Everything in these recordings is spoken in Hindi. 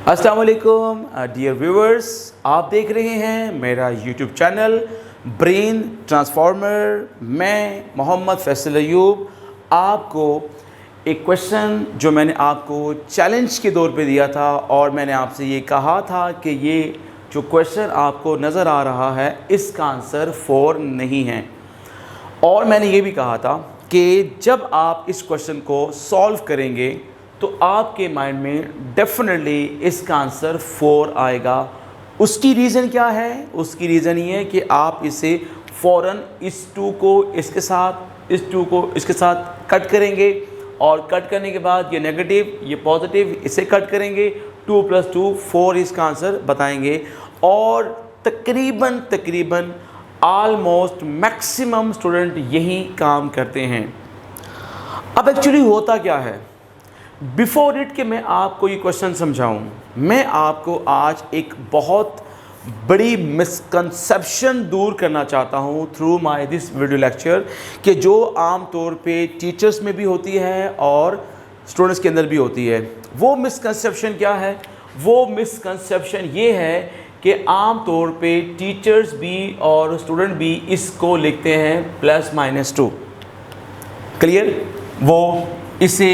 अस्सलाम वालेकुम डियर व्यूअर्स, आप देख रहे हैं मेरा यूट्यूब चैनल ब्रेन ट्रांसफार्मर। मैं मोहम्मद फैसल अयूब आपको एक क्वेश्चन जो मैंने आपको चैलेंज के तौर पे दिया था और मैंने आपसे ये कहा था कि ये जो क्वेश्चन आपको नज़र आ रहा है इसका आंसर 4 नहीं है। और मैंने ये भी कहा था कि जब आप इस क्वेश्चन को सॉल्व करेंगे तो आपके माइंड में डेफिनेटली इसका आंसर 4 आएगा। उसकी रीज़न क्या है? उसकी रीज़न ये है कि आप इसे फ़ौरन इस 2 को इसके साथ, इस 2 को इसके साथ कट करेंगे और कट करने के बाद ये नेगेटिव ये पॉजिटिव इसे कट करेंगे। 2 + 2 4 इसका आंसर बताएंगे और तकरीबन ऑलमोस्ट मैक्सिमम स्टूडेंट यही काम करते हैं। अब एक्चुअली होता क्या है, बिफोर इट कि मैं आपको ये क्वेश्चन समझाऊं, मैं आपको आज एक बहुत बड़ी मिसकंसेप्शन दूर करना चाहता हूं through my this video lecture, कि जो आम तौर पे टीचर्स में भी होती है और स्टूडेंट्स के अंदर भी होती है। वो मिसकंसेप्शन क्या है? वो मिसकंसेप्शन ये है कि आम तौर पे टीचर्स भी और स्टूडेंट भी इसको लिखते हैं +-2। क्लियर? वो इसे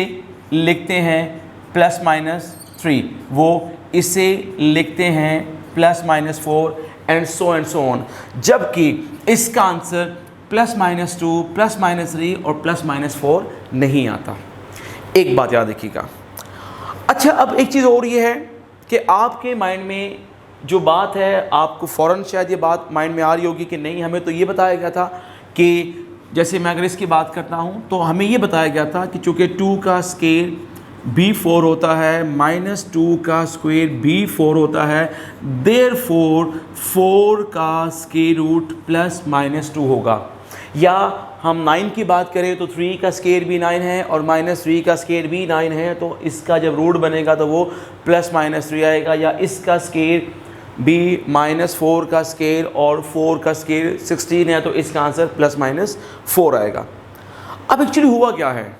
लिखते हैं +-3, वो इसे लिखते हैं +-4 एंड सो ऑन, जबकि इसका आंसर +-2, +-3 और +-4 नहीं आता। एक बात याद रखिएगा। अच्छा, अब एक चीज़ और ये है कि आपके माइंड में जो बात है, आपको फ़ौरन शायद ये बात माइंड में आ रही होगी कि नहीं, हमें तो ये बताया गया था कि जैसे मैं अगर इसकी बात करता हूँ तो हमें ये बताया गया था कि चूँकि 2 का स्केयर भी 4 होता है, -2 का स्क्वायर भी 4 होता है, देयरफॉर 4 का स्क्वायर रूट +-2 होगा। या हम 9 की बात करें तो 3 का स्क्वायर भी 9 है और -3 का स्क्वायर भी 9 है, तो इसका जब रूट बनेगा तो वो +-3 आएगा। या इसका स्क्वायर भी -4 का स्केयर और 4 का स्केयर 16 है, तो इसका आंसर +-4 आएगा। अब एक्चुअली हुआ क्या है,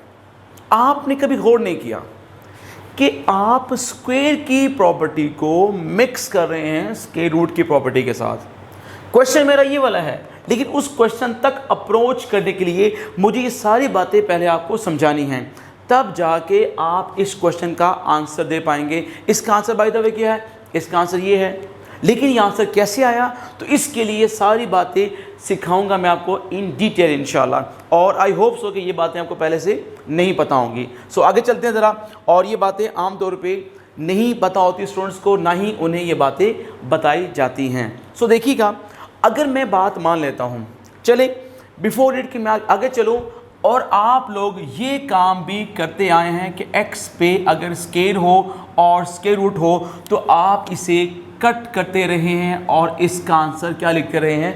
आपने कभी गौर नहीं किया कि आप स्क्वायर की प्रॉपर्टी को मिक्स कर रहे हैं स्क्वायर रूट की प्रॉपर्टी के साथ। क्वेश्चन मेरा ये वाला है, लेकिन उस क्वेश्चन तक अप्रोच करने के लिए मुझे ये सारी बातें पहले आपको समझानी हैं, तब जाके आप इस क्वेश्चन का आंसर दे पाएंगे। इसका आंसर बाय द वे क्या है? इसका आंसर ये है, लेकिन ये आंसर कैसे आया, तो इसके लिए सारी बातें सिखाऊंगा मैं आपको इन डिटेल इंशाल्लाह। और आई होप सो कि ये बातें आपको पहले से नहीं पता होंगी। सो आगे चलते हैं ज़रा। और ये बातें आम तौर पे नहीं पता होती स्टूडेंट्स को, ना ही उन्हें ये बातें बताई जाती हैं। सो देखिएगा, अगर मैं बात मान लेता हूँ, चले बिफोर इट कि मैं आगे चलूँ, और आप लोग ये काम भी करते आए हैं कि x पे अगर स्केयर हो और स्केयर रूट हो तो आप इसे कट करते रहे हैं और इसका आंसर क्या लिखते रहे हैं?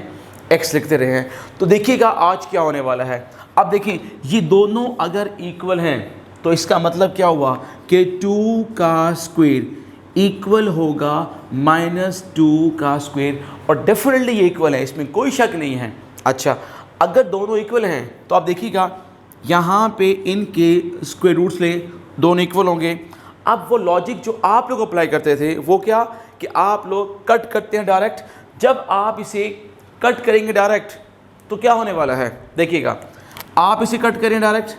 x लिखते रहे हैं। तो देखिएगा आज क्या होने वाला है। अब देखिए, ये दोनों अगर इक्वल हैं तो इसका मतलब क्या हुआ कि 2 का स्क्वायर इक्वल होगा -2 का स्क्वायर, और डेफिनेटली ये इक्वल है, इसमें कोई शक नहीं है। अच्छा, अगर दोनों इक्वल हैं तो आप देखिएगा यहाँ पे इनके स्क्वायर रूट्स ले, दोनों इक्वल होंगे। अब वो लॉजिक जो आप लोग अप्लाई करते थे वो क्या कि आप लोग कट करते हैं डायरेक्ट। जब आप इसे कट करेंगे डायरेक्ट तो क्या होने वाला है, देखिएगा, आप इसे कट करें डायरेक्ट,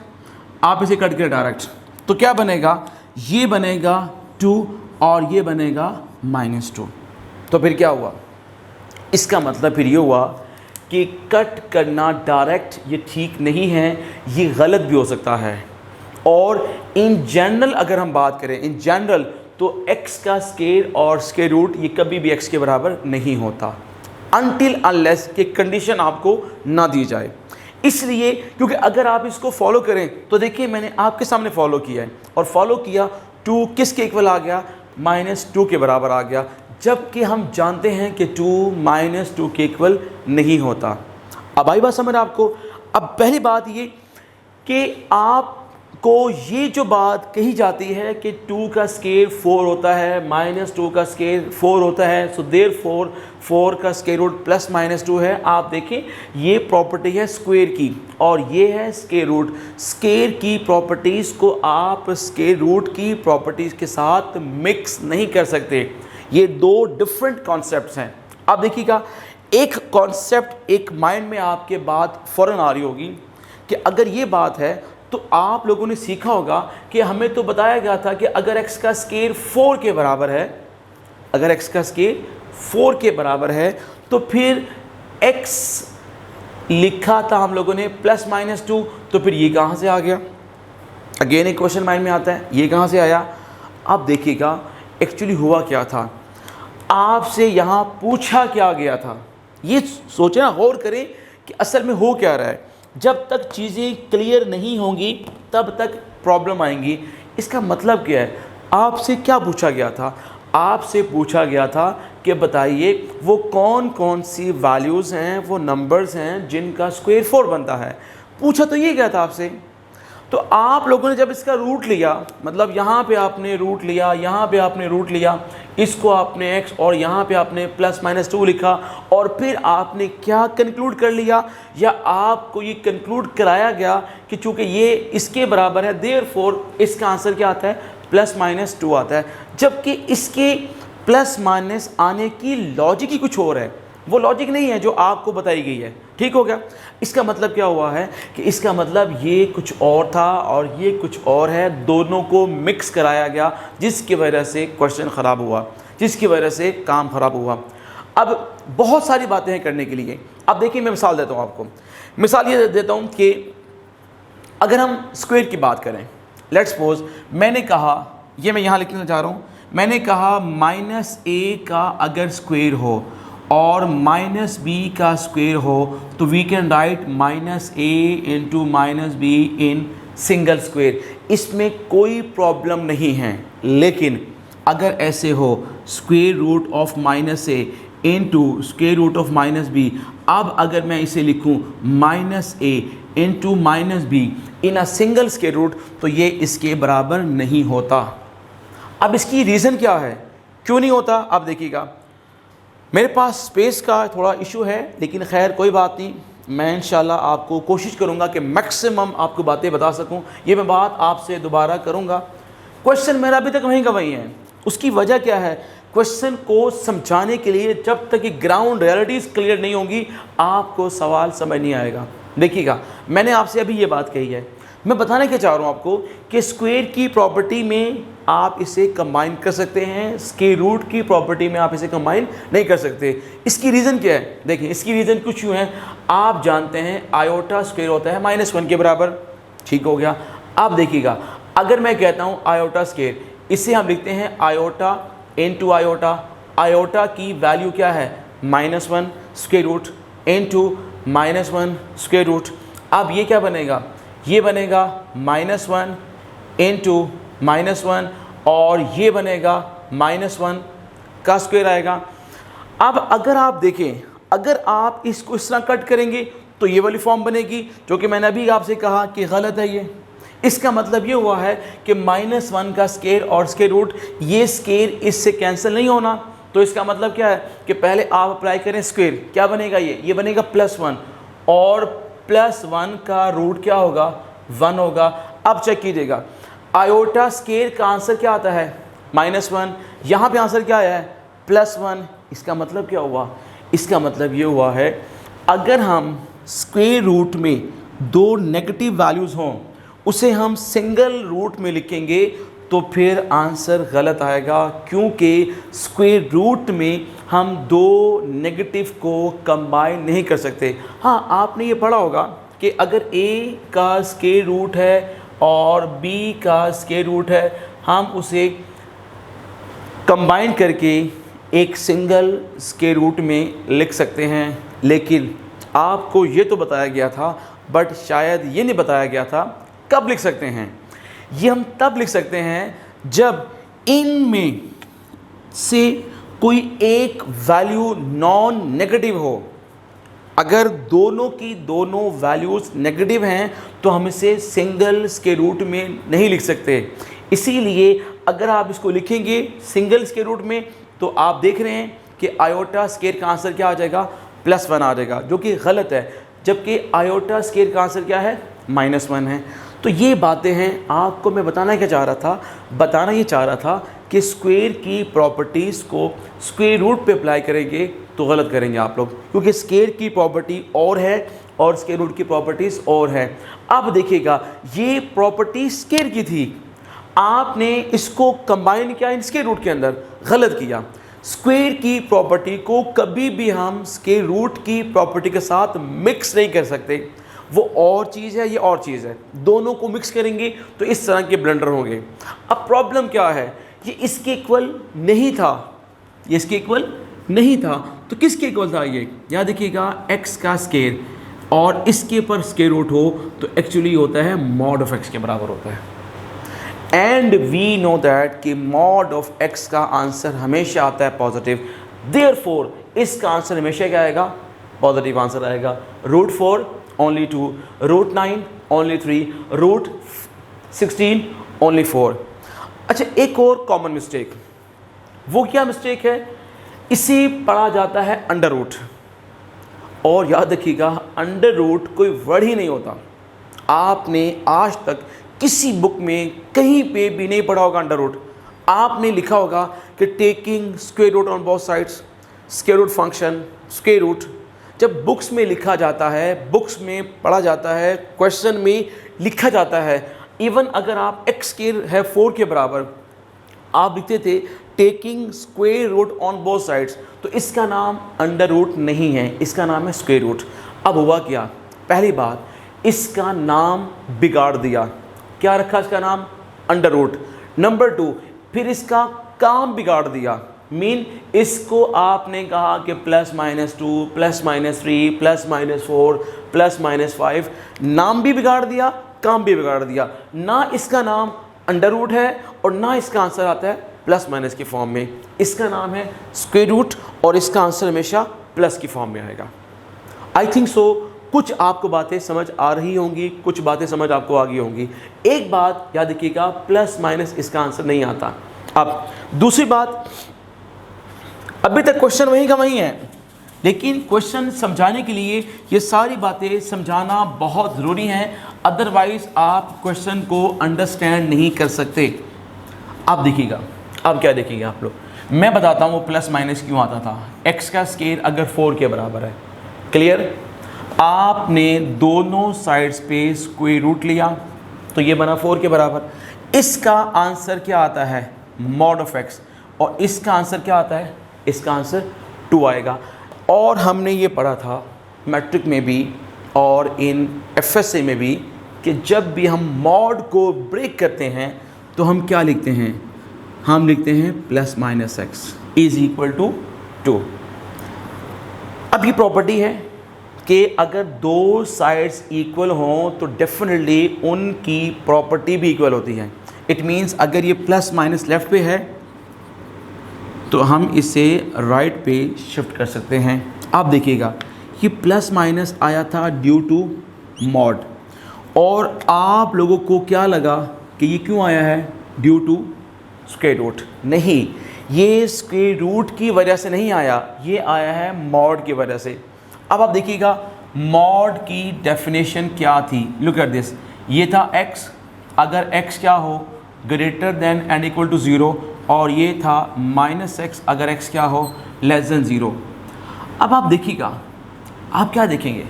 आप इसे कट करें डायरेक्ट, तो क्या बनेगा? ये बनेगा 2 और ये बनेगा -2। तो फिर क्या हुआ? इसका मतलब फिर ये हुआ कि कट करना डायरेक्ट ये ठीक नहीं है, ये गलत भी हो सकता है। और इन जनरल अगर हम बात करें, इन जनरल, तो x का स्केयर और स्केयर रूट ये कभी भी x के बराबर नहीं होता, अनटिल अनलेस कि कंडीशन आपको ना दी जाए। इसलिए क्योंकि अगर आप इसको फॉलो करें तो देखिए, मैंने आपके सामने फॉलो किया है और फॉलो किया, 2 किसके इक्वल आ गया? -2 के बराबर आ गया, जबकि हम जानते हैं कि 2 -2 के इक्वल नहीं होता। अब आई बात समझ आपको। अब पहली बात ये कि आप को ये जो बात कही जाती है कि 2 का स्क्वायर 4 होता है, -2 का स्क्वायर 4 होता है, सो देयरफॉर 4 का स्क्वायर रूट +-2 है। आप देखें ये प्रॉपर्टी है स्क्वायर की और ये है स्क्वायर रूट। स्क्वायर की प्रॉपर्टीज़ को आप स्क्वायर रूट की प्रॉपर्टीज़ के साथ मिक्स नहीं कर सकते। ये दो डिफरेंट कॉन्सेप्ट्स हैं। अब देखिएगा, एक कॉन्सेप्ट एक माइंड में आपके बात फ़ौरन आ रही होगी कि अगर ये बात है तो आप लोगों ने सीखा होगा कि हमें तो बताया गया था कि अगर x का स्क्वायर 4 के बराबर है, अगर x का स्क्वायर 4 के बराबर है तो फिर x लिखा था हम लोगों ने +-2, तो फिर ये कहाँ से आ गया? अगेन एक क्वेश्चन माइंड में आता है, ये कहाँ से आया? अब देखिएगा एक्चुअली हुआ क्या था, आपसे यहाँ पूछा क्या गया था। ये सोचना, गौर करें कि असल में हो क्या रहा है। जब तक चीज़ें क्लियर नहीं होंगी तब तक प्रॉब्लम आएंगी। इसका मतलब क्या है? आपसे क्या पूछा गया था? आपसे पूछा गया था कि बताइए वो कौन कौन सी वैल्यूज़ हैं, वो नंबर्स हैं जिनका स्क्वायर 4 बनता है। पूछा तो ये गया था आपसे। तो आप लोगों ने जब इसका रूट लिया, मतलब यहाँ पे आपने रूट लिया, यहाँ पे आपने रूट लिया, इसको आपने x और यहाँ पे आपने +-2 लिखा, और फिर आपने क्या कंक्लूड कर लिया, या आपको ये कंक्लूड कराया गया कि चूँकि ये इसके बराबर है देयरफॉर इसका आंसर क्या आता है? +-2 आता है। जबकि इसके प्लस माइनस आने की लॉजिक ही कुछ और है, वो लॉजिक नहीं है जो आपको बताई गई है। ठीक हो गया? इसका मतलब क्या हुआ है कि इसका मतलब ये कुछ और था और ये कुछ और है, दोनों को मिक्स कराया गया, जिसकी वजह से क्वेश्चन ख़राब हुआ, जिसकी वजह से काम ख़राब हुआ। अब बहुत सारी बातें हैं करने के लिए। अब देखिए, मैं मिसाल देता हूँ आपको। मिसाल ये देता हूँ कि अगर हम स्क्वायर की बात करें, लेट्स सपोज मैंने कहा, ये मैं यहाँ लिखना चाह रहा हूँ, मैंने कहा -a का अगर स्क्वायर हो और -b का स्क्वायर हो तो we can write -a into -b in single square. इसमें कोई प्रॉब्लम नहीं है। लेकिन अगर ऐसे हो square root of -a into square root of -b, अब अगर मैं इसे लिखूं -a into -b in a single square root, तो ये इसके बराबर नहीं होता। अब इसकी रीज़न क्या है, क्यों नहीं होता? अब देखिएगा, मेरे पास स्पेस का थोड़ा इशू है, लेकिन खैर कोई बात नहीं, मैं इंशाल्लाह आपको कोशिश करूंगा कि मैक्सिमम आपको बातें बता सकूं। ये मैं बात आपसे दोबारा करूंगा। क्वेश्चन मेरा अभी तक वहीं का वहीं है। उसकी वजह क्या है? क्वेश्चन को समझाने के लिए जब तक कि ग्राउंड रियलिटीज़ क्लियर नहीं होंगी, आपको सवाल समझ नहीं आएगा। देखिएगा, मैंने आपसे अभी ये बात कही है, मैं बताने क्या चाह रहा हूँ आपको कि स्क्वायर की प्रॉपर्टी में आप इसे कंबाइन कर सकते हैं, स्क्वायर रूट की प्रॉपर्टी में आप इसे कंबाइन नहीं कर सकते। इसकी रीज़न क्या है? देखें, इसकी रीज़न कुछ यूँ है, आप जानते हैं आयोटा स्क्वायर होता है -1 के बराबर। ठीक हो गया? अब देखिएगा, अगर मैं कहता हूँ आयोटा स्क्वायर, इसे हम लिखते हैं आयोटा इंटू आयोटा। आयोटा की वैल्यू क्या है? -1 square root into -1 square root. अब ये क्या बनेगा? ये बनेगा -1 इंटू -1, और ये बनेगा -1 का स्क्वायर आएगा। अब अगर आप देखें, अगर आप इसको इस तरह कट करेंगे तो ये वाली फॉर्म बनेगी, जो कि मैंने अभी आपसे कहा कि गलत है ये। इसका मतलब ये हुआ है कि -1 का स्क्वायर और स्क्वायर रूट, ये स्क्वायर इससे कैंसिल नहीं होना। तो इसका मतलब क्या है कि पहले आप अप्लाई करें स्क्वायर, क्या बनेगा? ये बनेगा +1, और +1 का रूट क्या होगा? 1 होगा। अब चेक कीजिएगा, आयोटा स्क्वायर का आंसर क्या आता है? -1। यहाँ पे आंसर क्या आया है? +1। इसका मतलब क्या हुआ? इसका मतलब ये हुआ है, अगर हम स्क्वायर रूट में दो नेगेटिव वैल्यूज़ हों, उसे हम सिंगल रूट में लिखेंगे तो फिर आंसर गलत आएगा, क्योंकि स्क्वायर रूट में हम दो नेगेटिव को कंबाइन नहीं कर सकते। हाँ, आपने ये पढ़ा होगा कि अगर a का स्क्वायर रूट है और b का स्क्वायर रूट है, हम उसे कंबाइन करके एक सिंगल स्क्वायर रूट में लिख सकते हैं। लेकिन आपको ये तो बताया गया था, बट शायद ये नहीं बताया गया था कब लिख सकते हैं। ये हम तब लिख सकते हैं जब इनमें से कोई एक वैल्यू नॉन नेगेटिव हो। अगर दोनों की दोनों वैल्यूज़ नेगेटिव हैं तो हम इसे सिंगल स्क्वायर रूट में नहीं लिख सकते। इसीलिए अगर आप इसको लिखेंगे सिंगल स्क्वायर रूट में तो आप देख रहे हैं कि आयोटा स्क्वायर का आंसर क्या आ जाएगा, +1 आ जाएगा, जो कि गलत है, जबकि आयोटा स्क्वायर का आंसर क्या है, -1 है। तो ये बातें हैं, आपको मैं बताना क्या चाह रहा था, बताना ये चाह रहा था कि स्क्वायर की प्रॉपर्टीज़ को स्क्वायर रूट पे अप्लाई करेंगे तो गलत करेंगे आप लोग, क्योंकि स्क्वायर की प्रॉपर्टी और है और स्क्वायर रूट की प्रॉपर्टीज़ और है। अब देखिएगा, ये प्रॉपर्टी स्क्वायर की थी, आपने इसको कंबाइन किया इन स्क्वायर रूट के अंदर, गलत किया। स्क्वायर की प्रॉपर्टी को कभी भी हम स्क्वायर रूट की प्रॉपर्टी के साथ मिक्स नहीं कर सकते, वो और चीज़ है, ये और चीज़ है, दोनों को मिक्स करेंगे तो इस तरह के ब्लंडर होंगे। अब प्रॉब्लम क्या है, ये इसके इक्वल नहीं था, ये इसके इक्वल नहीं था, तो किसके इक्वल था ये, याद देखिएगा, x का स्क्वायर और इसके पर स्क्वायर रूट हो तो एक्चुअली होता है मॉड ऑफ x के बराबर होता है। एंड वी नो दैट कि मॉड ऑफ x का आंसर हमेशा आता है पॉजिटिव, देयरफॉर इसका आंसर हमेशा क्या आएगा, पॉजिटिव आंसर आएगा। √4 only 2, √9 only 3, √16 only 4। अच्छा, एक और कॉमन मिस्टेक, वो क्या मिस्टेक है, इसे पढ़ा जाता है अंडर रूट, और याद रखिएगा अंडर रूट कोई वर्ड ही नहीं होता। आपने आज तक किसी बुक में कहीं पे भी नहीं पढ़ा होगा अंडर रूट। आपने लिखा होगा कि taking square root on both sides, square root function, square root. जब बुक्स में लिखा जाता है, बुक्स में पढ़ा जाता है, क्वेश्चन में लिखा जाता है, इवन अगर आप x स्क्वायर है 4 के बराबर, आप लिखते थे taking square root on both sides, तो इसका नाम अंडर रूट नहीं है, इसका नाम है स्क्वायर रूट। अब हुआ क्या, पहली बात, इसका नाम बिगाड़ दिया, क्या रखा इसका नाम, अंडर रूट। नंबर 2, फिर इसका काम बिगाड़ दिया, मीन इसको आपने कहा कि +-2, +-3, +-4, +-5, नाम भी बिगाड़ दिया, काम भी बिगाड़ दिया। ना इसका नाम अंडर रूट है और ना इसका आंसर आता है +- की फॉर्म में, इसका नाम है स्क्वायर रूट और इसका आंसर हमेशा प्लस की फॉर्म में आएगा। आई थिंक सो कुछ आपको बातें समझ आ रही होंगी, कुछ बातें समझ आपको आ गई होंगी। एक बात याद रखिएगा, +- इसका आंसर नहीं आता। अब दूसरी बात, अभी तक क्वेश्चन वहीं का वहीं है, लेकिन क्वेश्चन समझाने के लिए ये सारी बातें समझाना बहुत ज़रूरी है, अदरवाइज़ आप क्वेश्चन को अंडरस्टैंड नहीं कर सकते। अब देखिएगा, अब क्या देखेंगे आप लोग, मैं बताता हूँ वो +- क्यों आता था। x का स्क्वायर अगर 4 के बराबर है, क्लियर, आपने दोनों साइड्स पे स्क्वायर रूट लिया तो ये बना 4 के बराबर। इसका आंसर क्या आता है, मॉड ऑफ x, और इसका आंसर क्या आता है, इसका आंसर 2 आएगा। और हमने ये पढ़ा था मैट्रिक में भी और इन FSA में भी कि जब भी हम मॉड को ब्रेक करते हैं तो हम क्या लिखते हैं, हम लिखते हैं +-x = 2। अब ये प्रॉपर्टी है कि अगर दो साइड्स इक्वल हों तो डेफिनेटली उनकी प्रॉपर्टी भी इक्वल होती है। इट मीन्स अगर ये +- लेफ़्ट पे है तो हम इसे राइट पे शिफ्ट कर सकते हैं। आप देखिएगा ये +- आया था ड्यू टू मॉड, और आप लोगों को क्या लगा कि ये क्यों आया है, ड्यू टू स्क्वायर रूट। नहीं, ये स्क्वायर रूट की वजह से नहीं आया, ये आया है मॉड की वजह से। अब आप देखिएगा मॉड की डेफिनेशन क्या थी, लुक एट दिस, ये था x, अगर x क्या हो, greater than and equal to 0, और ये था -x अगर x क्या हो, <0। अब आप देखिएगा, आप क्या देखेंगे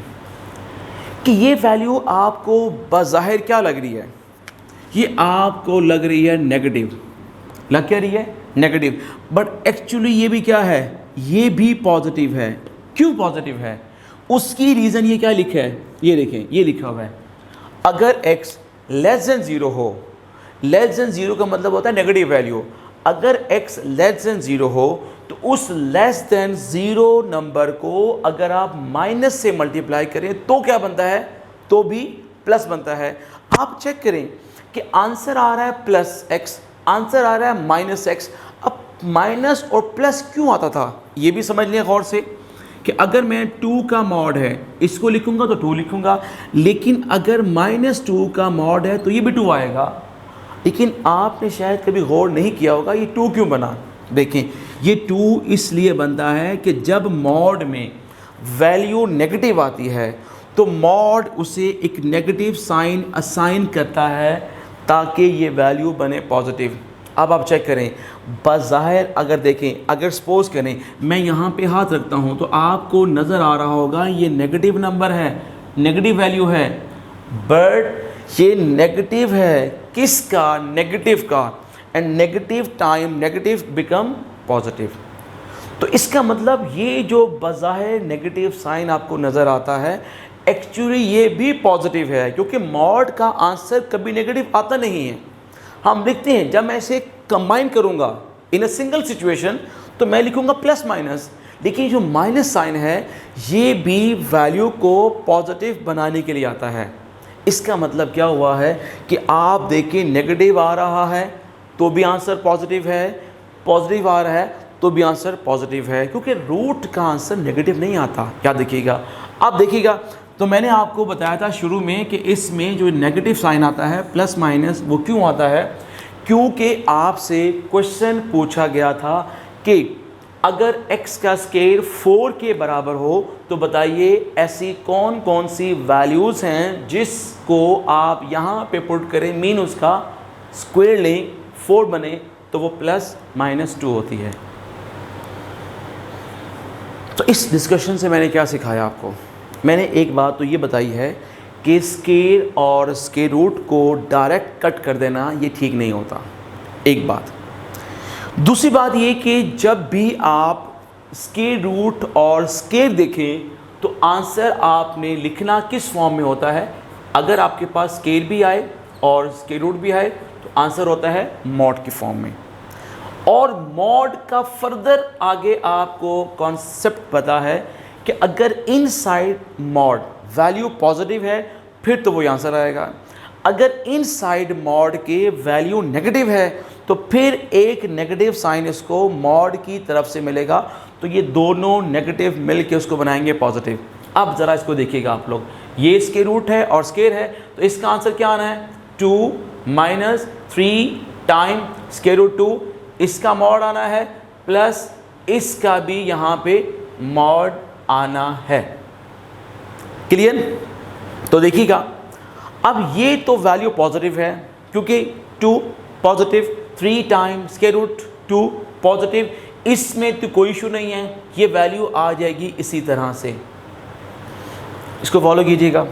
कि ये वैल्यू आपको बज़ाहिर क्या लग रही है, ये आपको लग रही है नेगेटिव, लग क्या रही है, नेगेटिव, बट एक्चुअली ये भी क्या है, ये भी पॉजिटिव है। क्यों पॉजिटिव है, उसकी रीज़न ये क्या लिखा है, ये देखें, ये लिखा हुआ है, अगर x <0 हो, <0 का मतलब होता है नेगेटिव वैल्यू, अगर x <0 हो तो उस <0 नंबर को अगर आप माइनस से मल्टीप्लाई करें तो क्या बनता है, तो भी प्लस बनता है। आप चेक करें कि आंसर आ रहा है +x, आंसर आ रहा है -x। अब माइनस और प्लस क्यों आता था, ये भी समझ लें गौर से कि अगर मैं 2 का मॉड है इसको लिखूंगा तो 2 लिखूंगा, लेकिन अगर -2 का मॉड है तो ये भी 2 आएगा। लेकिन आपने शायद कभी गौर नहीं किया होगा ये 2 क्यों बना। देखें, ये 2 इसलिए बनता है कि जब मॉड में वैल्यू नेगेटिव आती है तो मॉड उसे एक नेगेटिव साइन असाइन करता है ताकि ये वैल्यू बने पॉजिटिव। अब आप चेक करें, बज़ाहिर अगर देखें, अगर सपोज करें मैं यहाँ पे हाथ रखता हूँ तो आपको नज़र आ रहा होगा ये नेगेटिव नंबर है, नेगेटिव वैल्यू है, बट ये नेगेटिव है किसका, नेगेटिव का, and negative time negative become positive. तो इसका मतलब ये जो बज़ाहिर नेगेटिव साइन आपको नज़र आता है एक्चुअली ये भी पॉजिटिव है, क्योंकि मॉड का आंसर कभी नेगेटिव आता नहीं है। हम लिखते हैं जब मैं इसे कंबाइन करूंगा इन अ सिंगल सिचुएशन तो मैं लिखूंगा प्लस माइनस, लेकिन जो माइनस साइन है ये भी वैल्यू को पॉजिटिव बनाने के लिए आता है। इसका मतलब क्या हुआ है कि आप देखिए नेगेटिव आ रहा है तो भी आंसर पॉजिटिव है, पॉजिटिव आ रहा है तो भी आंसर पॉजिटिव है, क्योंकि रूट का आंसर नेगेटिव नहीं आता। याद देखिएगा, आप देखिएगा तो मैंने आपको बताया था शुरू में कि इसमें जो नेगेटिव साइन आता है प्लस माइनस, वो क्यों आता है, क्योंकि आपसे क्वेश्चन पूछा गया था कि अगर x का स्केयर 4 के बराबर हो तो बताइए ऐसी कौन कौन सी वैल्यूज़ हैं जिसको आप यहाँ पे पुट करें, मीन उसका स्क्वायर लें, 4 बने तो वो +-2 होती है। तो इस डिस्कशन से मैंने क्या सिखाया आपको, मैंने एक बात तो ये बताई है कि स्केयर और स्केयर रूट को डायरेक्ट कट कर देना ये ठीक नहीं होता, एक बात। दूसरी बात ये कि जब भी आप स्केयर रूट और स्केयर देखें तो आंसर आपने लिखना किस फॉर्म में होता है। अगर आपके पास स्केयर भी आए और स्केयर रूट भी आए तो आंसर होता है मॉड की फॉर्म में। और मॉड का फर्दर आगे आपको कॉन्सेप्ट पता है कि अगर इनसाइड मॉड वैल्यू पॉजिटिव है फिर तो वही आंसर आएगा, अगर इनसाइड मॉड के वैल्यू नेगेटिव है तो फिर एक नेगेटिव साइन इसको मॉड की तरफ से मिलेगा, तो ये दोनों नेगेटिव मिल के उसको बनाएंगे पॉजिटिव। अब ज़रा इसको देखिएगा आप लोग, ये स्क्वायर रूट है और स्क्वायर है तो इसका आंसर क्या आना है 2 - 3 टाइम स्क्वायर रूट 2, इसका मॉड आना है प्लस इसका भी यहाँ पे मॉड आना है। क्लियर? तो देखिएगा अब ये तो वैल्यू पॉजिटिव है क्योंकि 2 positive, 3 time square root 2 positive, इसमें तो कोई इशू नहीं है, ये वैल्यू आ जाएगी इसी तरह से। इसको फॉलो कीजिएगा,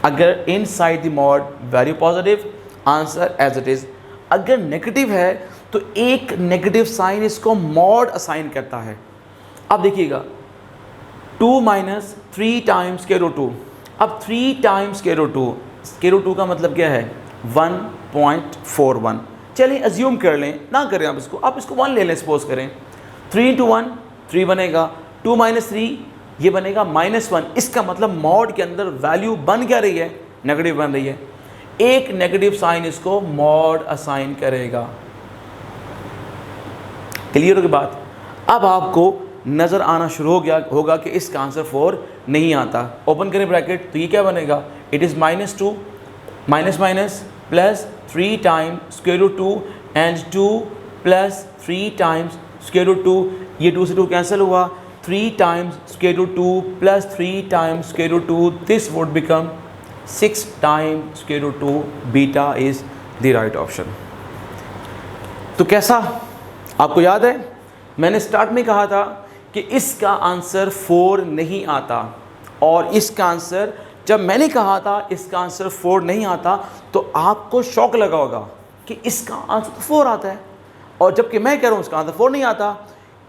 अगर inside the mod value positive answer as it is, अगर नेगेटिव है तो एक नेगेटिव साइन इसको मॉड असाइन करता है। अब देखिएगा 2 - 3 टाइम्स स्क्वायर रूट 2, अब 3 टाइम्स स्क्वायर रूट 2 का मतलब क्या है 1.41। चलिए अज्यूम कर लें, ना करें आप इसको 1 ले लें, सपोज करें 3 × 1 3 बनेगा, 2 - 3 ये बनेगा -1। इसका मतलब मॉड के अंदर वैल्यू बन क्या रही है, नेगेटिव बन रही है, एक नेगेटिव साइन इसको मॉड असाइन करेगा। क्लियर होगी बात? अब आपको नज़र आना शुरू हो गया होगा कि इसका आंसर 4 नहीं आता। ओपन करें ब्रैकेट तो ये क्या बनेगा, it is -2 minus plus 3 times square root 2 and 2 + 3 times square root 2, ये 2 से 2 कैंसिल हुआ, 3 times square root 2 + 3 times square root 2, this would become 6 times square root 2, beta is the right option. तो कैसा, आपको याद है मैंने स्टार्ट में कहा था कि इसका आंसर 4 नहीं आता, और इसका आंसर जब मैंने कहा था इसका आंसर 4 नहीं आता तो आपको शौक लगा होगा कि इसका आंसर तो 4 आता है, और जबकि मैं कह रहा हूँ इसका आंसर 4 नहीं आता।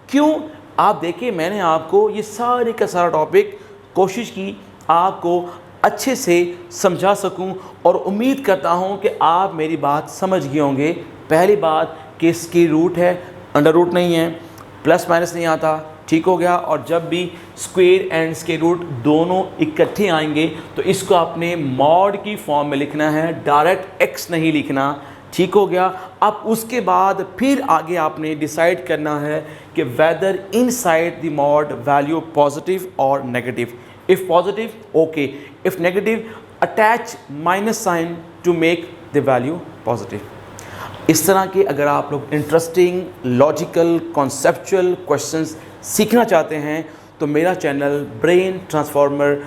क्यों? आप देखिए मैंने आपको ये सारे का सारा टॉपिक कोशिश की आपको अच्छे से समझा सकूं, और उम्मीद करता हूं कि आप मेरी बात समझ गए होंगे। पहली बात कि इसकी रूट है, अंडर रूट नहीं है, प्लस माइनस नहीं आता, ठीक हो गया। और जब भी स्क्वायर एंड स्क्वायर रूट दोनों इकट्ठे आएंगे तो इसको आपने मॉड की फॉर्म में लिखना है, डायरेक्ट एक्स नहीं लिखना, ठीक हो गया। अब उसके बाद फिर आगे आपने डिसाइड करना है कि whether inside the mod value positive और negative. If positive okay, if negative attach minus sign to make the value positive. इस तरह के अगर आप लोग इंटरेस्टिंग लॉजिकल कॉन्सेप्चुअल क्वेश्चंस सीखना चाहते हैं तो मेरा चैनल ब्रेन ट्रांसफॉर्मर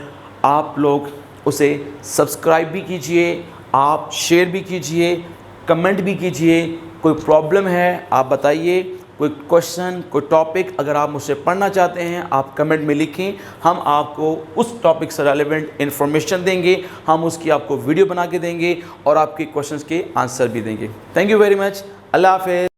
आप लोग उसे सब्सक्राइब भी कीजिए, आप शेयर भी कीजिए, कमेंट भी कीजिए। कोई प्रॉब्लम है आप बताइए, कोई क्वेश्चन कोई टॉपिक अगर आप मुझसे पढ़ना चाहते हैं आप कमेंट में लिखें, हम आपको उस टॉपिक से रेलेवेंट इन्फॉर्मेशन देंगे, हम उसकी आपको वीडियो बना के देंगे और आपके क्वेश्चंस के आंसर भी देंगे। Thank you very much. अल्लाह हाफ़िज़।